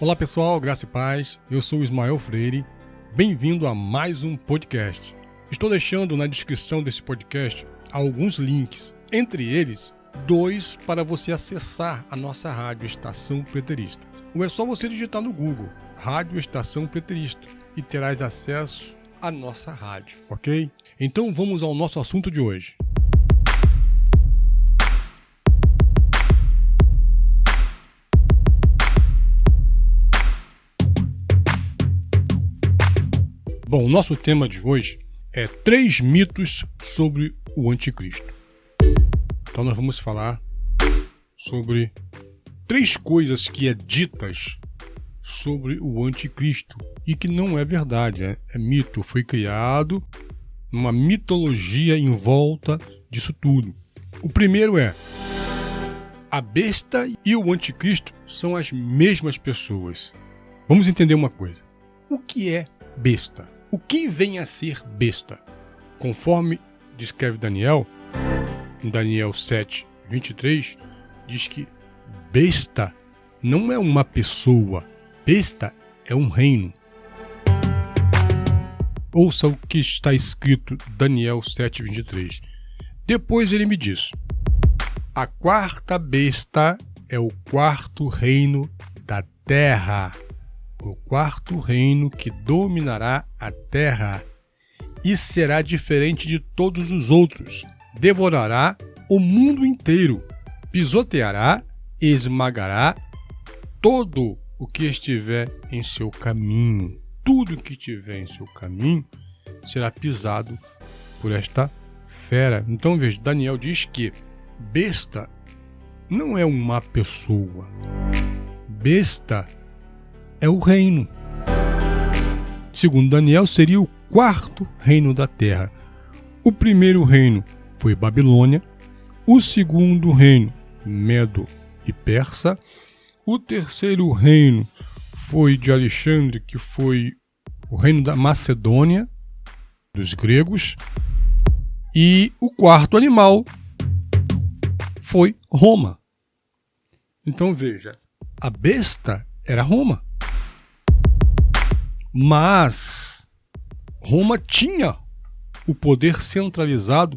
Olá pessoal, graça e paz, eu sou o Ismael Freire, bem-vindo a mais um podcast. Estou deixando na descrição desse podcast alguns links, entre eles, 2 para você acessar a nossa Rádio Estação Preterista. Ou é só você digitar no Google, Rádio Estação Preterista, e terás acesso à nossa rádio, ok? Então vamos ao nosso assunto de hoje. Bom, o nosso tema de hoje é 3 mitos sobre o anticristo. Então nós vamos falar sobre 3 coisas que é ditas sobre o anticristo e que não é verdade, é mito, foi criado uma mitologia em volta disso tudo. O primeiro é: a besta e o anticristo são as mesmas pessoas. Vamos entender uma coisa. O que é besta? O que vem a ser besta? Conforme descreve Daniel, em Daniel 7, 23, diz que besta não é uma pessoa, besta é um reino. Ouça o que está escrito em Daniel 7, 23. Depois ele me diz: a 4ª besta é o 4º reino da terra. O 4º reino que dominará a terra e será diferente de todos os outros. Devorará o mundo inteiro, pisoteará e esmagará todo o que estiver em seu caminho. Tudo que estiver em seu caminho será pisado por esta fera. Então veja, Daniel diz que besta não é uma pessoa. Besta é o reino. Segundo Daniel, seria o 4º reino da terra. O primeiro reino foi Babilônia, o segundo reino, Medo e Persa, o terceiro reino foi de Alexandre, que foi o reino da Macedônia, dos gregos, e o 4º animal foi Roma. Então veja, a besta era Roma. Mas Roma tinha o poder centralizado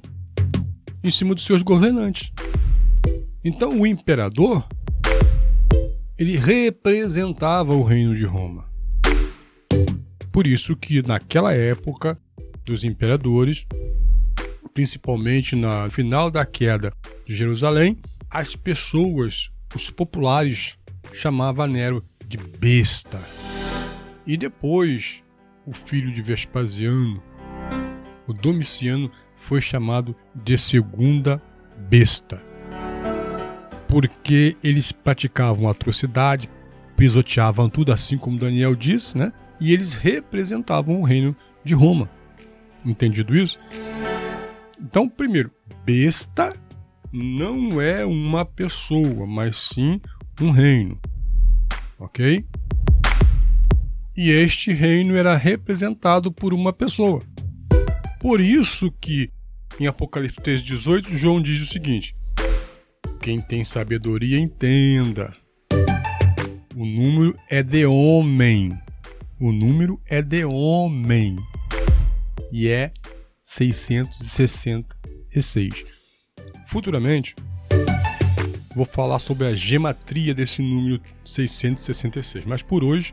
em cima dos seus governantes. Então o imperador, ele representava o reino de Roma. Por isso que naquela época dos imperadores, principalmente no final da queda de Jerusalém, as pessoas, os populares, chamavam Nero de besta. E depois, o filho de Vespasiano, o Domiciano, foi chamado de segunda besta. Porque eles praticavam atrocidade, pisoteavam tudo, assim como Daniel disse, né? E eles representavam o reino de Roma. Entendido isso? Então, primeiro, besta não é uma pessoa, mas sim um reino. Ok? E este reino era representado por uma pessoa. Por isso que em Apocalipse 3,18, João diz o seguinte: quem tem sabedoria entenda. O número é de homem. O número é de homem. E é 666. Futuramente, vou falar sobre a gematria desse número 666. Mas por hoje,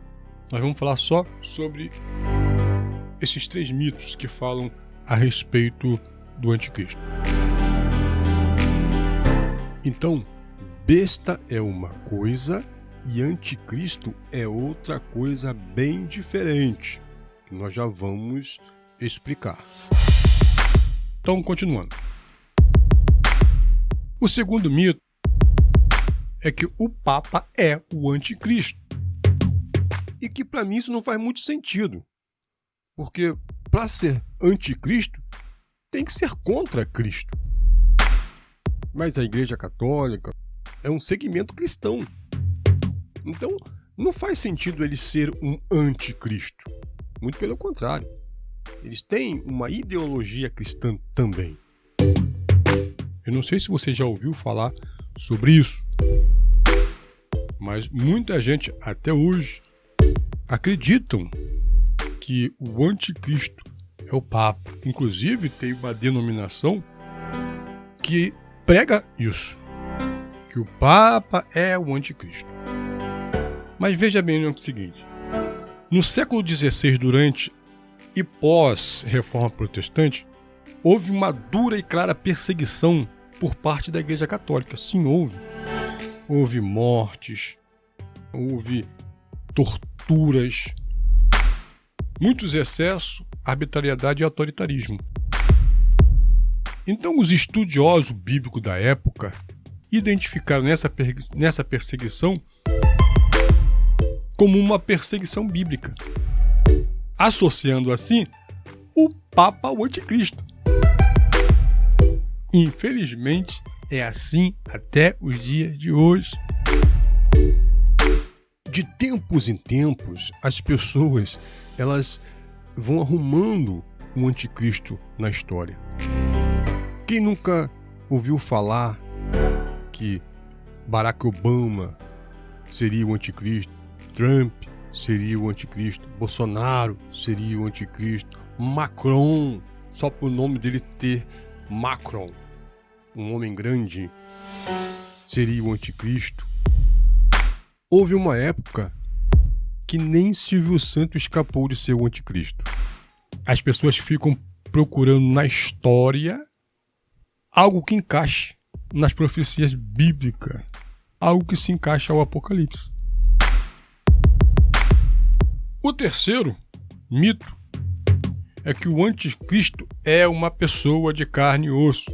nós vamos falar só sobre esses 3 mitos que falam a respeito do anticristo. Então, besta é uma coisa e anticristo é outra coisa bem diferente, que nós já vamos explicar. Então, continuando. O segundo mito é que o Papa é o anticristo. E que para mim isso não faz muito sentido. Porque para ser anticristo, tem que ser contra Cristo. Mas a Igreja Católica é um segmento cristão. Então, não faz sentido ele ser um anticristo. Muito pelo contrário. Eles têm uma ideologia cristã também. Eu não sei se você já ouviu falar sobre isso. Mas muita gente até hoje acreditam que o anticristo é o Papa. Inclusive tem uma denominação que prega isso, que o Papa é o anticristo. Mas veja bem o seguinte, no século XVI, durante e pós-reforma protestante, houve uma dura e clara perseguição por parte da Igreja Católica. Sim, houve. Houve mortes, houve torturas, muitos excessos, arbitrariedade e autoritarismo. Então, os estudiosos bíblicos da época identificaram nessa perseguição como uma perseguição bíblica, associando assim o Papa ao anticristo. Infelizmente, é assim até os dias de hoje. De tempos em tempos, as pessoas elas vão arrumando um anticristo na história. Quem nunca ouviu falar que Barack Obama seria o anticristo, Trump seria o anticristo, Bolsonaro seria o anticristo, Macron, só por nome dele ter Macron, um homem grande, seria o anticristo. Houve uma época que nem Silvio Santos escapou de ser o anticristo. As pessoas ficam procurando na história algo que encaixe nas profecias bíblicas, algo que se encaixa ao Apocalipse. O terceiro mito é que o anticristo é uma pessoa de carne e osso.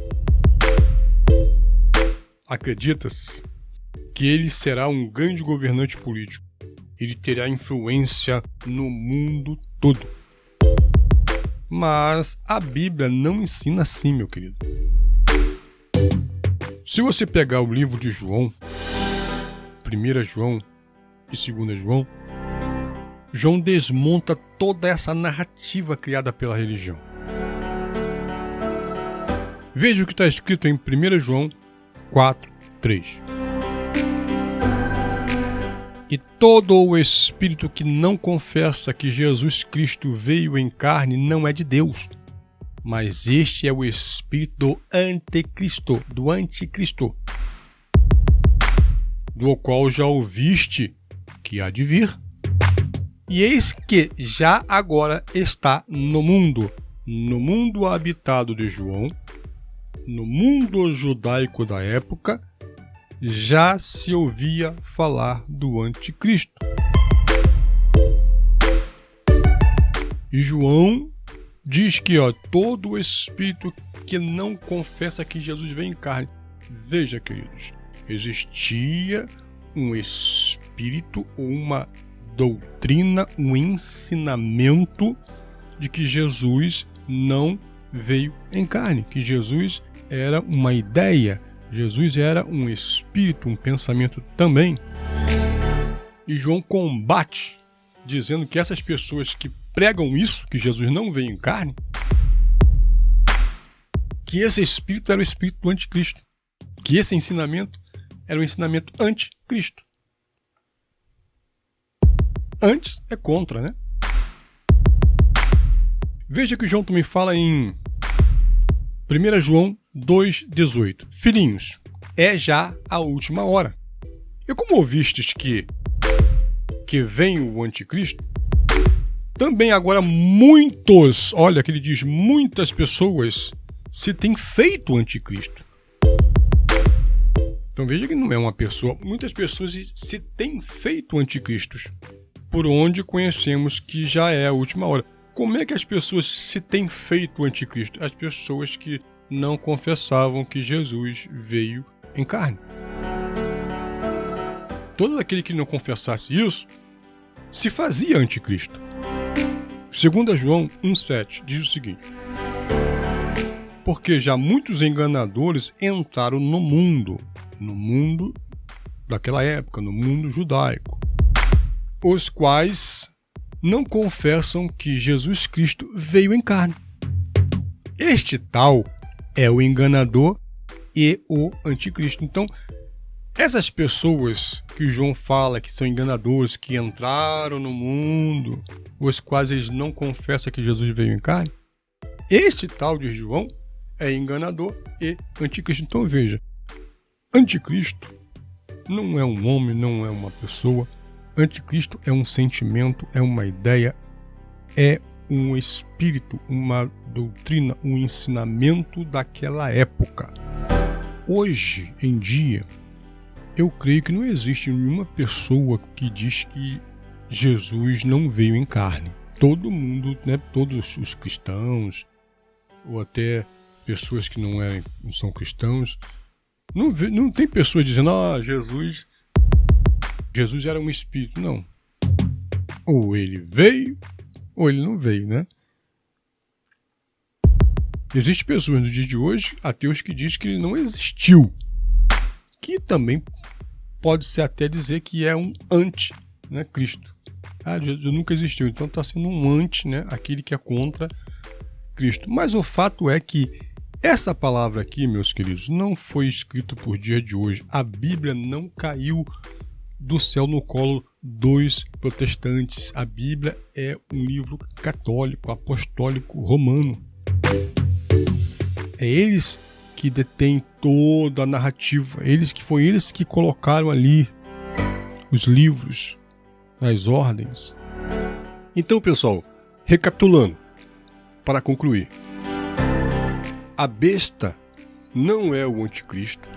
Acredita-se que ele será um grande governante político. Ele terá influência no mundo todo. Mas a Bíblia não ensina assim, meu querido. Se você pegar o livro de João, 1 João e 2 João, João desmonta toda essa narrativa criada pela religião. Veja o que está escrito em 1 João 4:3. E todo o espírito que não confessa que Jesus Cristo veio em carne não é de Deus, mas este é o espírito do anticristo, do qual já ouviste que há de vir, e eis que já agora está no mundo habitado de João, no mundo judaico da época, já se ouvia falar do anticristo. E João diz que todo o espírito que não confessa que Jesus veio em carne. Veja, queridos, existia um espírito, uma doutrina, um ensinamento de que Jesus não veio em carne, que Jesus era uma ideia, Jesus era um espírito, um pensamento também. E João combate, dizendo que essas pessoas que pregam isso, que Jesus não veio em carne, que esse espírito era o espírito do anticristo, que esse ensinamento era o ensinamento anticristo. Antes é contra, né? Veja que João também fala em 1 João 2,18. Filhinhos, é já a última hora. E como ouvistes que vem o anticristo, também agora muitos, olha que ele diz, muitas pessoas se têm feito anticristo. Então veja que não é uma pessoa, muitas pessoas se têm feito anticristos, por onde conhecemos que já é a última hora. Como é que as pessoas se têm feito anticristo? As pessoas que não confessavam que Jesus veio em carne. Todo aquele que não confessasse isso, se fazia anticristo. 2 João 1,7 diz o seguinte: porque já muitos enganadores entraram no mundo daquela época, no mundo judaico, os quais não confessam que Jesus Cristo veio em carne. Este tal é o enganador e o anticristo. Então, Essas pessoas que João fala que são enganadores, que entraram no mundo, os quais eles não confessam que Jesus veio em carne, este tal de João é enganador e anticristo. Então veja, anticristo não é um homem, não é uma pessoa. Anticristo é um sentimento, é uma ideia, é um espírito, uma doutrina, um ensinamento daquela época. Hoje em dia, eu creio que não existe nenhuma pessoa que diz que Jesus não veio em carne. Todo mundo, né, todos os cristãos, ou até pessoas que não são cristãos, não tem pessoas dizendo, Jesus era um espírito. Não. Ou ele veio, ou ele não veio, né? Existem pessoas no dia de hoje, ateus, que dizem que ele não existiu. Que também pode ser até dizer que é um anti, né, Cristo. Jesus nunca existiu, então está sendo um anti, né, aquele que é contra Cristo. Mas o fato é que essa palavra aqui, meus queridos, não foi escrita por dia de hoje. A Bíblia não caiu do céu no colo dos protestantes. A Bíblia é um livro católico, apostólico, romano. É eles que detêm toda a narrativa. Foi eles que colocaram ali os livros, as ordens. Então, pessoal, recapitulando, para concluir. A besta não é o anticristo.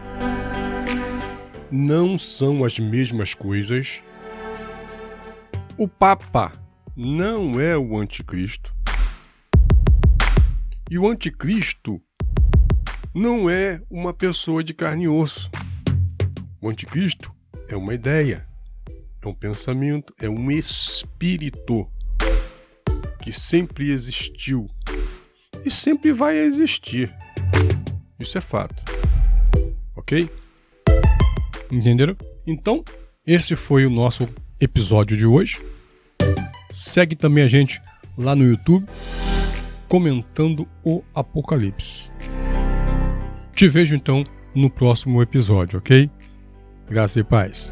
Não são as mesmas coisas. O Papa não é o anticristo. E o anticristo não é uma pessoa de carne e osso. O anticristo é uma ideia, é um pensamento, é um espírito que sempre existiu e sempre vai existir. Isso é fato. Ok? Entenderam? Então, esse foi o nosso episódio de hoje. Segue também a gente lá no YouTube, comentando o Apocalipse. Te vejo então no próximo episódio, ok? Graça e paz.